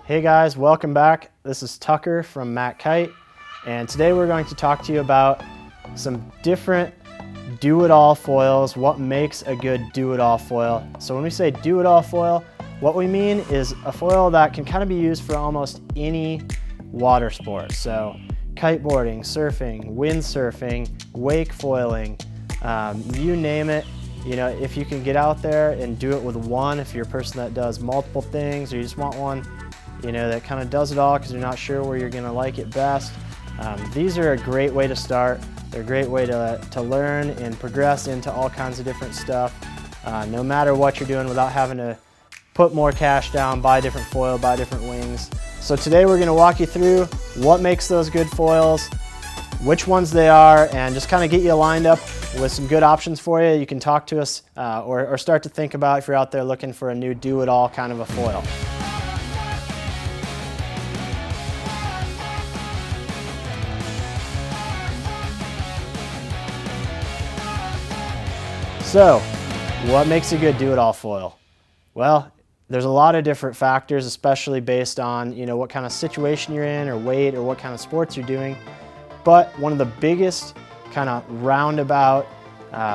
Hey guys, welcome back. This is Tucker from Matt Kite, and today we're going to talk to you about some different do-it-all foils, what makes a good do-it-all foil. So when we say do-it-all foil, what we mean is a foil that can kind of be used for almost any water sport. So kiteboarding, surfing, windsurfing, wake foiling, you name it. You know, if you can get out there and do it with one, if you're a person that does multiple things or you just want one, you know, that kind of does it all because you're not sure where you're going to like it best. These are a great way to start. They're a great way to learn and progress into all kinds of different stuff, no matter what you're doing, without having to put more cash down, buy different foil, buy different wings. So today we're going to walk you through what makes those good foils, which ones they are, and just kind of get you lined up with some good options for you. You can talk to us or start to think about if you're out there looking for a new do-it-all kind of a foil. So, what makes a good do-it-all foil? Well, there's a lot of different factors, especially based on, you know, what kind of situation you're in or weight or what kind of sports you're doing. But one of the biggest kind of roundabout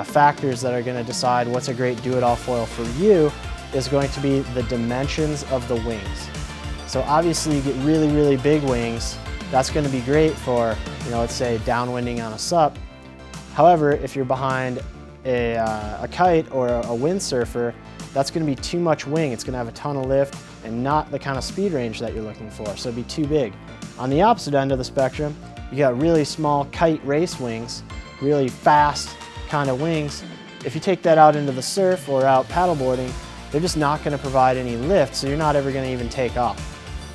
factors that are going to decide what's a great do-it-all foil for you is going to be the dimensions of the wings. So obviously you get really, really big wings. That's going to be great for, you know, let's say downwinding on a sup. However, if you're behind a kite or a windsurfer, that's going to be too much wing. It's going to have a ton of lift and not the kind of speed range that you're looking for, so it'd be too big. On the opposite end of the spectrum, you got really small kite race wings, really fast kind of wings. If you take that out into the surf or out paddleboarding, they're just not going to provide any lift, so you're not ever going to even take off.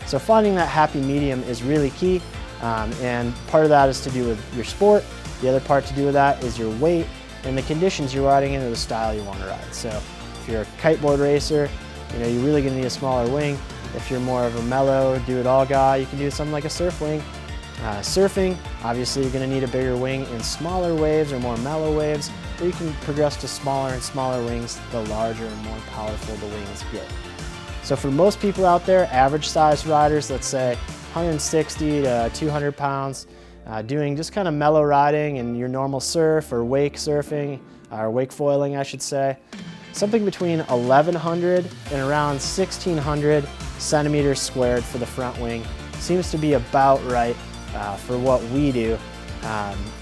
So finding that happy medium is really key, and part of that is to do with your sport. The other part to do with that is your weight and the conditions you're riding in or the style you want to ride. So if you're a kiteboard racer, you know, you're really going to need a smaller wing. If you're more of a mellow do-it-all guy, you can do something like a surf wing. Surfing, obviously you're going to need a bigger wing in smaller waves or more mellow waves, or you can progress to smaller and smaller wings the larger and more powerful the wings get. So for most people out there, average size riders, let's say 160 to 200 pounds, doing just kind of mellow riding in your normal surf or wake surfing, or wake foiling I should say, something between 1,100 and around 1,600 centimeters squared for the front wing seems to be about right for what we do.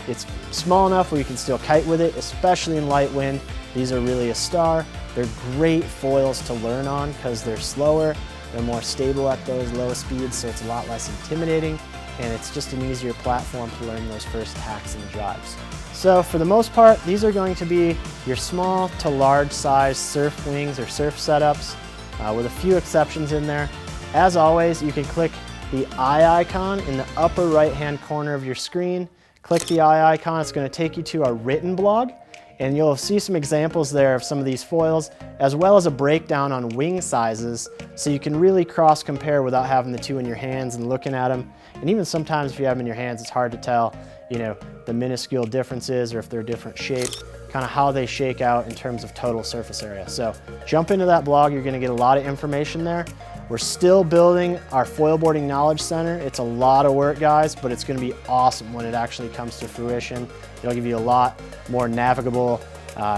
It's small enough where you can still kite with it, especially in light wind. These are really a star. They're great foils to learn on because they're slower, they're more stable at those low speeds, so it's a lot less intimidating, and it's just an easier platform to learn those first hacks and drives. So for the most part, these are going to be your small to large size surf wings or surf setups, with a few exceptions in there. As always, you can click the eye icon in the upper right hand corner of your screen. Click the eye icon, it's going to take you to our written blog, and you'll see some examples there of some of these foils, as well as a breakdown on wing sizes, so you can really cross compare without having the two in your hands and looking at them. And even sometimes if you have them in your hands, it's hard to tell, you know, the minuscule differences or if they're different shape, kind of how they shake out in terms of total surface area. So jump into that blog, you're going to get a lot of information there. We're still building our foil boarding knowledge center. It's a lot of work, guys, but it's going to be awesome when it actually comes to fruition. It'll give you a lot more navigable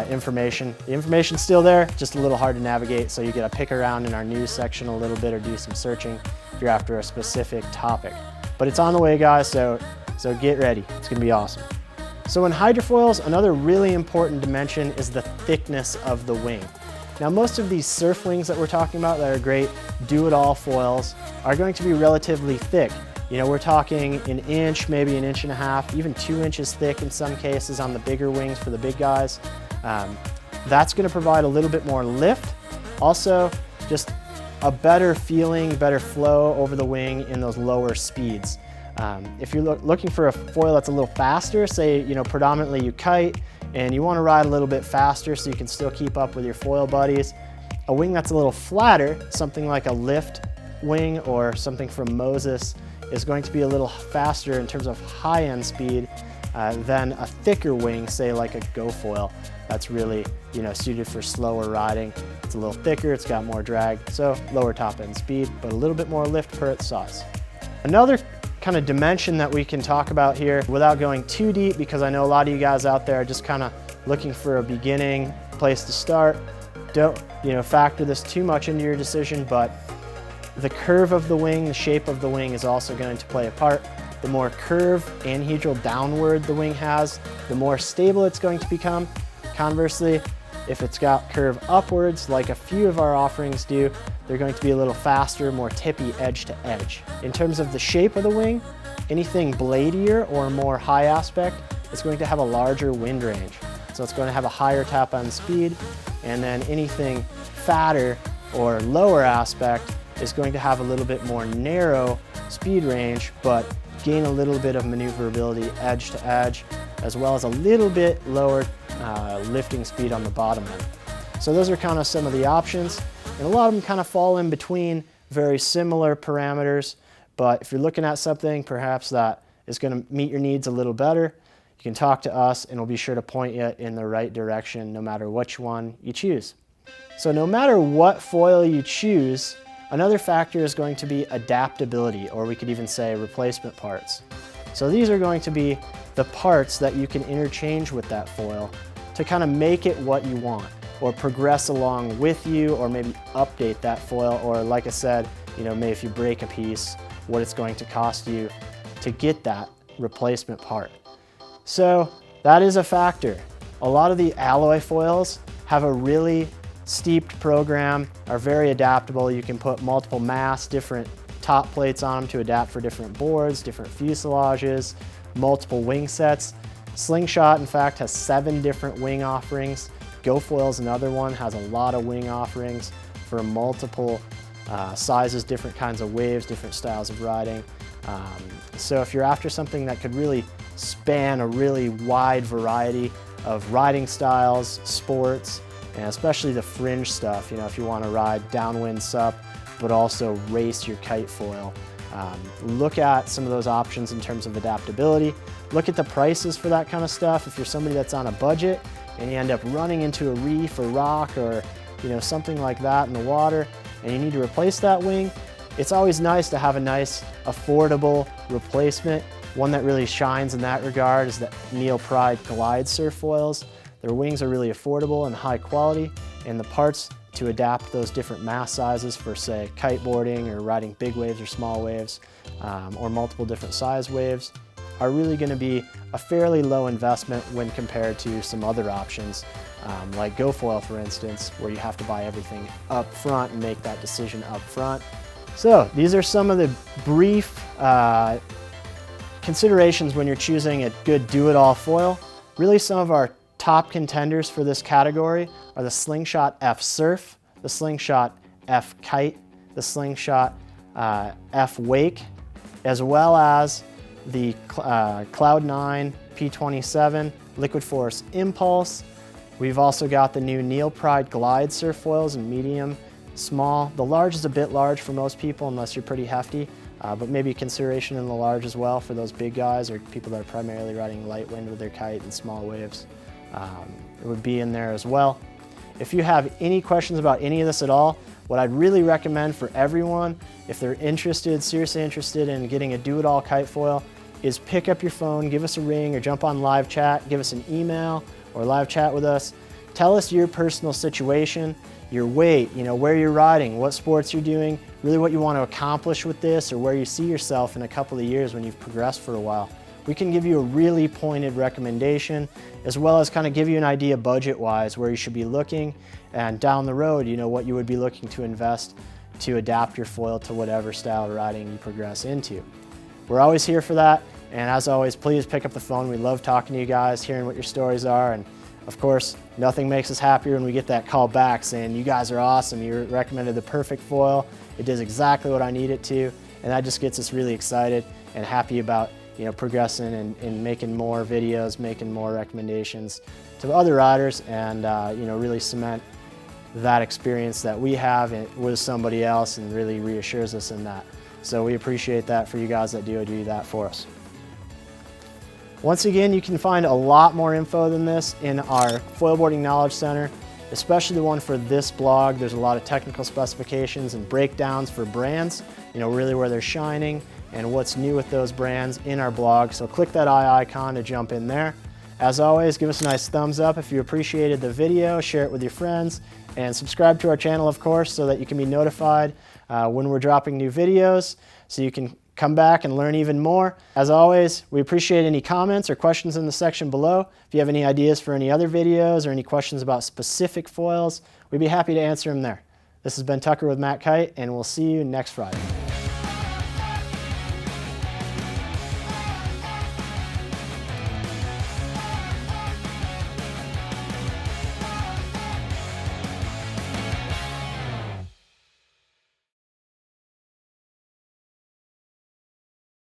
information. The information's still there, just a little hard to navigate, so you got to pick around in our news section a little bit or do some searching if you're after a specific topic. But it's on the way, guys, so get ready. It's going to be awesome. So in hydrofoils, another really important dimension is the thickness of the wing. Now most of these surf wings that we're talking about that are great do-it-all foils are going to be relatively thick. You know, we're talking an inch, maybe an inch and a half, even 2 inches thick in some cases on the bigger wings for the big guys. That's going to provide a little bit more lift. Also, just a better feeling, better flow over the wing in those lower speeds. If you're looking for a foil that's a little faster, say, you know, predominantly you kite and you want to ride a little bit faster so you can still keep up with your foil buddies, a wing that's a little flatter, something like a lift wing or something from Moses, is going to be a little faster in terms of high-end speed. than a thicker wing, say like a GoFoil, that's really, suited for slower riding. It's a little thicker, it's got more drag, so lower top end speed, but a little bit more lift per its size. Another kind of dimension that we can talk about here without going too deep, because I know a lot of you guys out there are just kind of looking for a beginning place to start. Don't, factor this too much into your decision, but the curve of the wing, the shape of the wing is also going to play a part. The more curve anhedral downward the wing has, the more stable it's going to become. Conversely, if it's got curve upwards, like a few of our offerings do, they're going to be a little faster, more tippy edge to edge. In terms of the shape of the wing, anything bladier or more high aspect is going to have a larger wind range. So it's going to have a higher tap end speed, and then anything fatter or lower aspect is going to have a little bit more narrow speed range, but gain a little bit of maneuverability edge to edge, as well as a little bit lower lifting speed on the bottom end. So those are kind of some of the options, and a lot of them kind of fall in between very similar parameters, but if you're looking at something perhaps that is going to meet your needs a little better, you can talk to us and we'll be sure to point you in the right direction no matter which one you choose. So no matter what foil you choose, another factor is going to be adaptability, or we could even say replacement parts. So these are going to be the parts that you can interchange with that foil to kind of make it what you want, or progress along with you, or maybe update that foil, or like I said, maybe if you break a piece, what it's going to cost you to get that replacement part. So that is a factor. A lot of the alloy foils have a really steeped program, are very adaptable. You can put multiple mass, different top plates on them to adapt for different boards, different fuselages, multiple wing sets. Slingshot, in fact, has 7 different wing offerings. GoFoil is another one, has a lot of wing offerings for multiple sizes, different kinds of waves, different styles of riding. So if you're after something that could really span a really wide variety of riding styles, sports, and especially the fringe stuff, if you want to ride downwind sup, but also race your kite foil, look at some of those options in terms of adaptability. Look at the prices for that kind of stuff. If you're somebody that's on a budget and you end up running into a reef or rock or something like that in the water and you need to replace that wing, it's always nice to have a nice affordable replacement. One that really shines in that regard is the Neil Pride Glide Surf foils. Their wings are really affordable and high quality, and the parts to adapt those different mass sizes for, say, kiteboarding or riding big waves or small waves, or multiple different size waves, are really going to be a fairly low investment when compared to some other options, like GoFoil, for instance, where you have to buy everything up front and make that decision up front. So these are some of the brief considerations when you're choosing a good do-it-all foil. Really, some of our top contenders for this category are the Slingshot F Surf, the Slingshot F Kite, the Slingshot F Wake, as well as the Cloud9 P27 Liquid Force Impulse. We've also got the new Neil Pride Glide Surf foils in medium, small. The large is a bit large for most people unless you're pretty hefty, but maybe consideration in the large as well for those big guys or people that are primarily riding light wind with their kite and small waves. It would be in there as well. If you have any questions about any of this at all, what I'd really recommend for everyone, if they're interested, seriously interested in getting a do-it-all kite foil, is pick up your phone, give us a ring, or jump on live chat, give us an email or live chat with us. Tell us your personal situation, your weight, where you're riding, what sports you're doing, really what you want to accomplish with this, or where you see yourself in a couple of years when you've progressed for a while. We can give you a really pointed recommendation, as well as kind of give you an idea budget-wise where you should be looking, and down the road, what you would be looking to invest to adapt your foil to whatever style of riding you progress into. We're always here for that, and as always, please pick up the phone. We love talking to you guys, hearing what your stories are, and of course, nothing makes us happier when we get that call back saying, you guys are awesome, you recommended the perfect foil, it does exactly what I need it to, and that just gets us really excited and happy about progressing and making more videos, making more recommendations to other riders, and really cement that experience that we have with somebody else, and really reassures us in that. So we appreciate that for you guys that do that for us. Once again, you can find a lot more info than this in our Foilboarding Knowledge Center, especially the one for this blog. There's a lot of technical specifications and breakdowns for brands, really where they're shining and what's new with those brands in our blog. So click that eye icon to jump in there. As always, give us a nice thumbs up if you appreciated the video, share it with your friends, and subscribe to our channel, of course, so that you can be notified when we're dropping new videos, so you can come back and learn even more. As always, we appreciate any comments or questions in the section below. If you have any ideas for any other videos or any questions about specific foils, we'd be happy to answer them there. This has been Tucker with Matt Kite, and we'll see you next Friday.